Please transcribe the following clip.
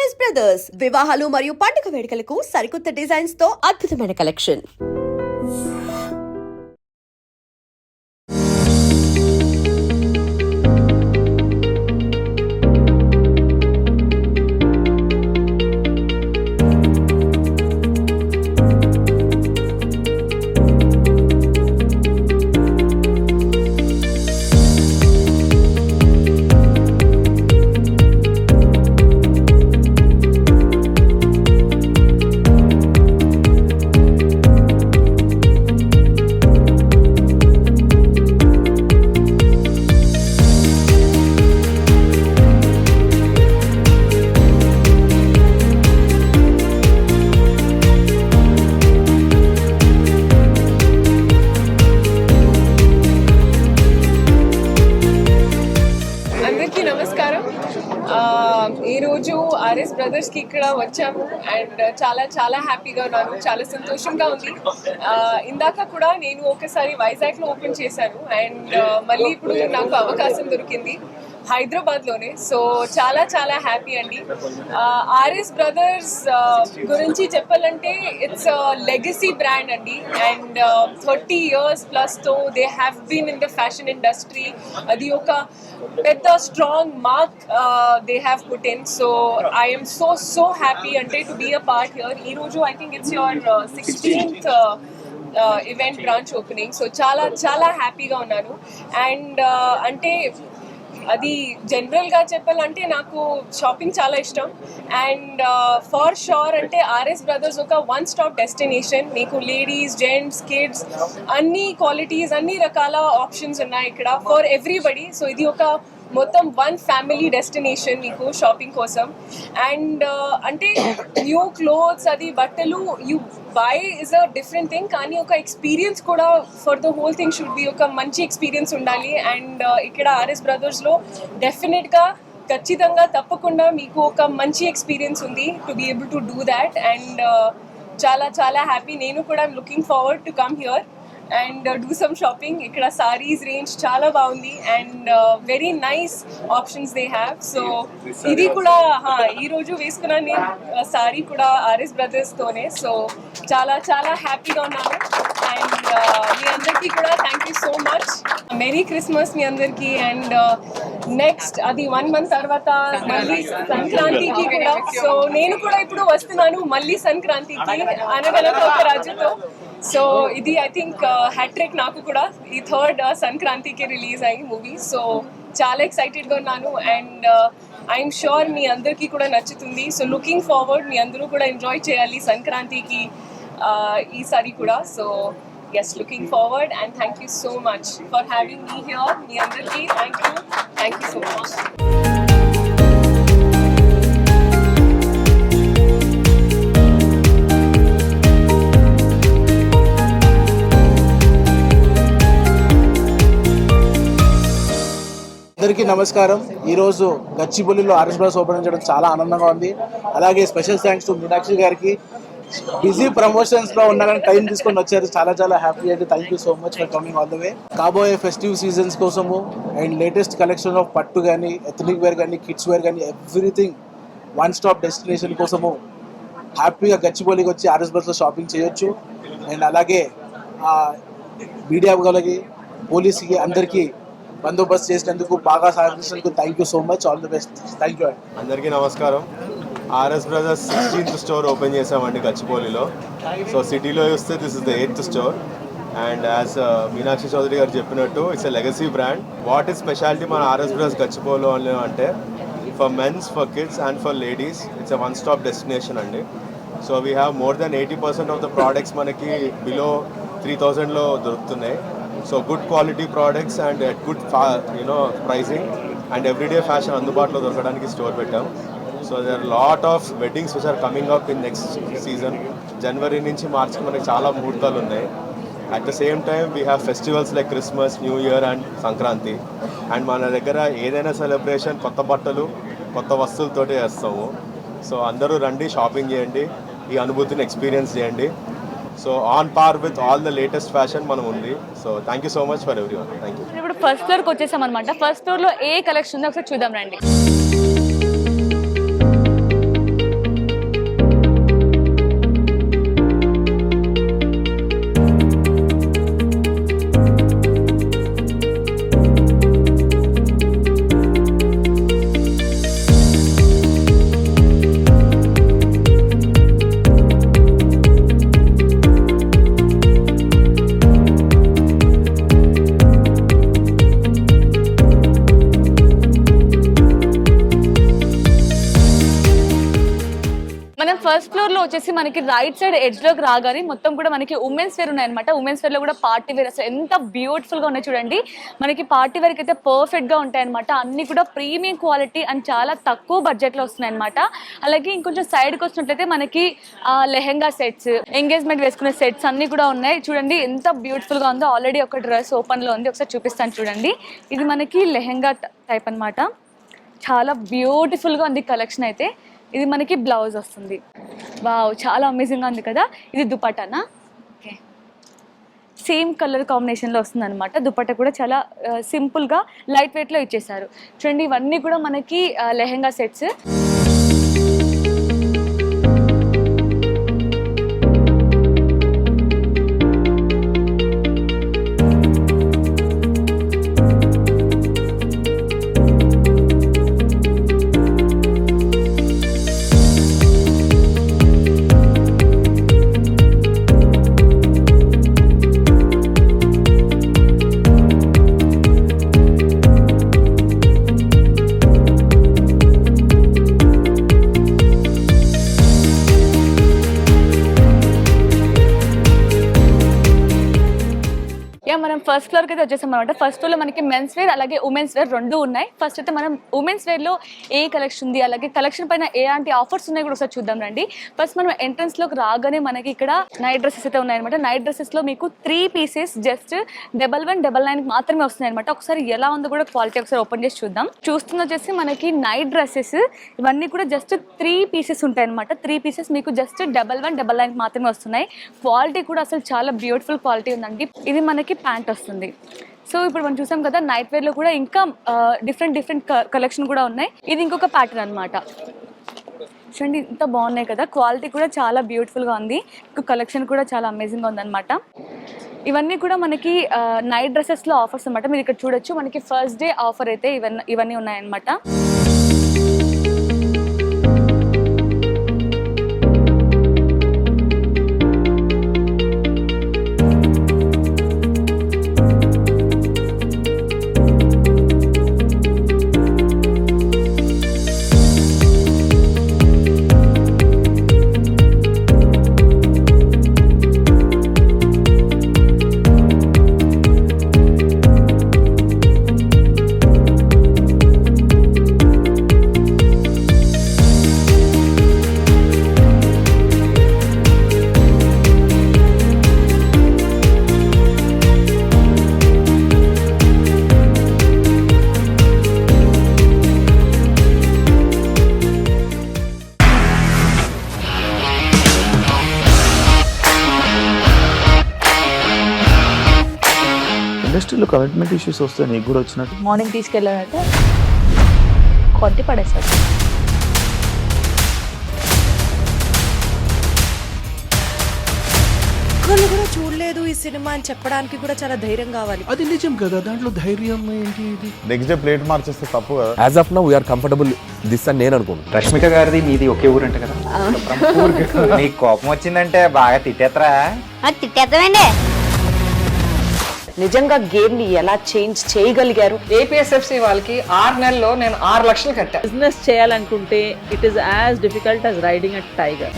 RS brothers వివాహాలు మరియు పండుగ వేడుకలకు సరికొత్త డిజైన్స్ తో అద్భుతమైన కలెక్షన్. నమస్కారం. ఈరోజు ఆర్ఎస్ బ్రదర్స్కి ఇక్కడ వచ్చాము అండ్ చాలా చాలా హ్యాపీగా ఉన్నాను, చాలా సంతోషంగా ఉంది. ఇందాక కూడా నేను ఒకసారి వైజాగ్లో ఓపెన్ చేశాను అండ్ మళ్ళీ ఇప్పుడు నాకు అవకాశం దొరికింది హైదరాబాద్లోనే. సో చాలా చాలా హ్యాపీ అండి. ఆర్ఎస్ బ్రదర్స్ గురించి చెప్పాలంటే ఇట్స్ లెగసీ బ్రాండ్ అండి అండ్ 30 years ప్లస్తో they have been in the fashion industry. అది ఒక పెద్ద strong mark they have put in. So I'm so happy అంటే to be a part here. ఈరోజు I think it's your 16th event branch opening. So చాలా చాలా హ్యాపీగా ఉన్నాను and అంటే అది జనరల్గా చెప్పాలంటే నాకు షాపింగ్ చాలా ఇష్టం అండ్ ఫార్ షూర్ అంటే ఆర్ఎస్ బ్రదర్స్ ఒక వన్ స్టాప్ డెస్టినేషన్. మీకు లేడీస్, జెంట్స్, కిడ్స్ అన్ని క్వాలిటీస్, అన్ని రకాల ఆప్షన్స్ ఉన్నాయి ఇక్కడ ఫర్ ఎవ్రీబడి. సో ఇది ఒక మొత్తం వన్ ఫ్యామిలీ డెస్టినేషన్ మీకు షాపింగ్ కోసం. అండ్ అంటే న్యూ క్లోత్స్, అది బట్టలు you by is a different thing, కానీ ఒక ఎక్స్పీరియన్స్ కూడా for the whole thing should be ఒక మంచి ఎక్స్పీరియన్స్ ఉండాలి. అండ్ ఇక్కడ ఆర్ఎస్ బ్రదర్స్లో డెఫినెట్గా ఖచ్చితంగా తప్పకుండా మీకు ఒక మంచి ఎక్స్పీరియన్స్ ఉంది to be able to do that. And చాలా చాలా హ్యాపీ. నేను కూడా looking forward to come here and do some shopping. ఇక్కడ సారీస్ రేంజ్ చాలా బాగుంది and very nice options they have. So ఇది కూడా ఈరోజు వేసుకున్నాను నేను సారీ కూడా ఆర్ఎస్ బ్రదర్స్తోనే. సో చాలా చాలా హ్యాపీగా ఉన్నాను అండ్ మీ అందరికీ కూడా thank you so much. Merry Christmas మీ అందరికీ. అండ్ నెక్స్ట్ అది 1 month తర్వాత మళ్ళీ సంక్రాంతికి కూడా. సో నేను కూడా ఇప్పుడు వస్తున్నాను మళ్ళీ సంక్రాంతికి అనగనగా ఒక రాజుతో. సో ఇది ఐ థింక్ హ్యాట్రిక్ నాకు కూడా, ఈ 3rd సంక్రాంతికి రిలీజ్ అయ్యి మూవీ. సో చాలా ఎక్సైటెడ్గా ఉన్నాను అండ్ ఐఎమ్ షూర్ మీ అందరికీ కూడా నచ్చుతుంది. సో లుకింగ్ ఫార్వర్డ్, మీ అందరూ కూడా ఎంజాయ్ చేయాలి సంక్రాంతికి ఈసారి కూడా. So yes, looking forward and thank you so much for having me here. మీ అందరికీ thank you so much. అందరికీ నమస్కారం. ఈరోజు గచ్చిబౌలిలో ఆర్ఎస్ బ్రదర్స్ ఓపెన్ చేయడం చాలా ఆనందంగా ఉంది. అలాగే స్పెషల్ థ్యాంక్స్ టు మీనాక్షి గారికి. బిజీ ప్రమోషన్స్లో ఉన్నారని టైం తీసుకొని వచ్చారు. చాలా చాలా హ్యాపీ అయితే. Thank you so much for coming all the way. కాబోయే ఫెస్టివ్ సీజన్స్ కోసము అండ్ లేటెస్ట్ కలెక్షన్ ఆఫ్ పట్టు కానీ, ఎథనిక్ వేర్ కానీ, కిడ్స్ వేర్ కానీ, ఎవ్రీథింగ్ వన్ స్టాప్ డెస్టినేషన్ కోసము హ్యాపీగా గచ్చిబౌలికి వచ్చి ఆర్ఎస్ బ్రదర్స్లో షాపింగ్ చేయొచ్చు. అండ్ అలాగే మీడియా వాళ్ళకి, పోలీస్కి అందరికీ బందోబస్తు చేసినందుకు, బాగా సహకరించినందుకు thank you so much. All the best. Thank you. అందరికీ నమస్కారం. RS brothers 16th store open చేసామండి గచ్చిబౌలిలో. సో సిటీలో చూస్తే this is the 8th store and as Meenakshi Chaudhary garu చెప్పినట్టు it's a legacy brand. What is speciality మన ఆర్ఎస్ బ్రదర్స్ గచ్చిబౌలిలో అంటే for men's, for kids and for ladies it's a one stop destination అండి. So we have more than 80% of the products మనకి below 3000లో దొరుకుతున్నాయి. So good quality products and at good pricing and everyday fashion అందుబాటులో దొరకడానికి store పెట్టాం. So there are lot of weddings which are coming up in next season. జనవరి నుంచి మార్చికి మనకి చాలా ముహూర్తాలు ఉన్నాయి. At the same time we have festivals like Christmas, new year and Sankranti. And మన దగ్గర ఏదైనా సెలబ్రేషన్ కొత్త బట్టలు, కొత్త వస్తువులతోటే చేస్తాము. సో అందరూ రండి, షాపింగ్ చేయండి, ఈ అనుభూతిని ఎక్స్పీరియన్స్ చేయండి. So on par with all the latest fashion మనం ఉంది. So thank you so much for everyone. Thank you. ఇప్పుడు ఫస్ట్ ఫ్లోర్కి వచ్చేసాం అనమాట. ఫస్ట్ ఫ్లోర్లో ఏ కలెక్షన్ ఉందో ఒకసారి చూద్దాం రండి. ఫస్ట్ ఫ్లోర్ లో వచ్చేసి మనకి రైట్ సైడ్ ఎడ్జ్ లోకి రాగానే మొత్తం కూడా మనకి ఉమెన్స్ వేర్ ఉన్నాయన్నమాట. ఉమెన్స్ వేర్ లో కూడా పార్టీ వేర్ అసలు ఎంత బ్యూటిఫుల్ గా ఉన్నాయి చూడండి. మనకి పార్టీ వేర్ కి అయితే పర్ఫెక్ట్ గా ఉంటాయి అనమాట. అన్ని కూడా ప్రీమియం క్వాలిటీ అండ్ చాలా తక్కువ బడ్జెట్ లో వస్తున్నాయి అనమాట. అలాగే ఇంకొంచెం సైడ్ కి వచ్చినట్లయితే మనకి లెహెంగా సెట్స్, ఎంగేజ్మెంట్ వేసుకునే సెట్స్ అన్ని కూడా ఉన్నాయి. చూడండి ఎంత బ్యూటిఫుల్ గా ఉందో. ఆల్రెడీ ఒక డ్రెస్ ఓపెన్ లో ఉంది, ఒకసారి చూపిస్తాను చూడండి. ఇది మనకి లెహెంగా టైప్ అన్నమాట. చాలా బ్యూటిఫుల్ గా ఉంది కలెక్షన్ అయితే. ఇది మనకి బ్లౌజ్ వస్తుంది. వావ్, చాలా అమేజింగ్ గా ఉంది కదా. ఇది దుపట్టానా? ఓకే, సేమ్ కలర్ కాంబినేషన్లో వస్తుంది అనమాట. దుపట్టా కూడా చాలా సింపుల్గా లైట్ వెయిట్లో ఇచ్చేసారు. చూడండి, ఇవన్నీ కూడా మనకి లెహెంగా సెట్స్. మనం ఫస్ట్ ఫ్లోర్కి అయితే వచ్చేసాం అనమాట. ఫస్ట్ ఫ్లోర్లో మనకి మెన్స్ వేర్ అలాగే ఉమెన్స్ వేర్ రెండు ఉన్నాయి. ఫస్ట్ అయితే మనం ఉమెన్స్ వేర్లో ఏ కలెక్షన్ ఉంది, అలాగే కలెక్షన్ పైన ఎలాంటి ఆఫర్స్ ఉన్నాయి కూడా ఒకసారి చూద్దాం రండి. ఫస్ట్ మనం ఎంట్రన్స్లోకి రాగానే మనకి ఇక్కడ నైట్ డ్రెస్సెస్ అయితే ఉన్నాయన్నమాట. నైట్ డ్రెస్సెస్లో మీకు 3 పీసెస్ జస్ట్ 1199 మాత్రమే వస్తున్నాయి అనమాట. ఒకసారి ఎలా ఉందో కూడా క్వాలిటీ ఒకసారి ఓపెన్ చేసి చూద్దాం. చూస్తుంది వచ్చేసి మనకి నైట్ డ్రెస్సెస్ ఇవన్నీ కూడా జస్ట్ 3 పీసెస్ ఉంటాయి అనమాట. 3 పీసెస్ మీకు జస్ట్ 1199 మాత్రమే వస్తున్నాయి. క్వాలిటీ కూడా అసలు చాలా బ్యూటిఫుల్ క్వాలిటీ ఉందండి. ఇది మనకి ప్యాంట్ వస్తుంది. సో ఇప్పుడు మనం చూసాం కదా, నైట్ వేర్ లో కూడా ఇంకా డిఫరెంట్ కలెక్షన్ కూడా ఉన్నాయి. ఇది ఇంకొక ప్యాటర్న్ అనమాట. చూడండి ఇంత బాగున్నాయి కదా. క్వాలిటీ కూడా చాలా బ్యూటిఫుల్ గా ఉంది. కలెక్షన్ కూడా చాలా అమేజింగ్ గా ఉందన్నమాట. ఇవన్నీ కూడా మనకి నైట్ డ్రెస్సెస్ లో ఆఫర్స్ అనమాట. మీరు ఇక్కడ చూడొచ్చు, మనకి ఫస్ట్ డే ఆఫర్ అయితే ఇవన్నీ ఉన్నాయన్నమాట. ఇండస్ట్రీలో కమిట్మెంట్ ఇష్యూస్ వస్తే నీకు కూడా వచ్చినట్టు. మార్నింగ్ తీసుకెళ్ళాలంటే కొట్టి పడేస్తారు. ఒక్కళ్ళు కూడా చూడలేదు ఈ సినిమా అని చెప్పడానికి కూడా చాలా ధైర్యం కావాలి. అది నిజం కదా, దాంట్లో ధైర్యం ఏంటి? ఇది నెక్స్ట్ డే ప్లేట్ మార్చేస్తే తప్పు కదా. As of now we're comfortable this అని నేను అనుకుంటున్నాను. రష్మిక గారిది మీది ఒకే ఊరంట కదా. నీకు కోపం వచ్చిందంటే బాగా తిట్టేత్తరా? తిట్టేద్దామండి. నిజంగా గేమ్ ని ఎలా చేంజ్ చేయగలిగారు? ఏపీఎస్ఎఫ్సి వాళ్ళకి 6 నెలల్లో నేను 6 లక్షలు కట్టా. బిజినెస్ చేయాలనుకుంటే it is as difficult as riding a tiger.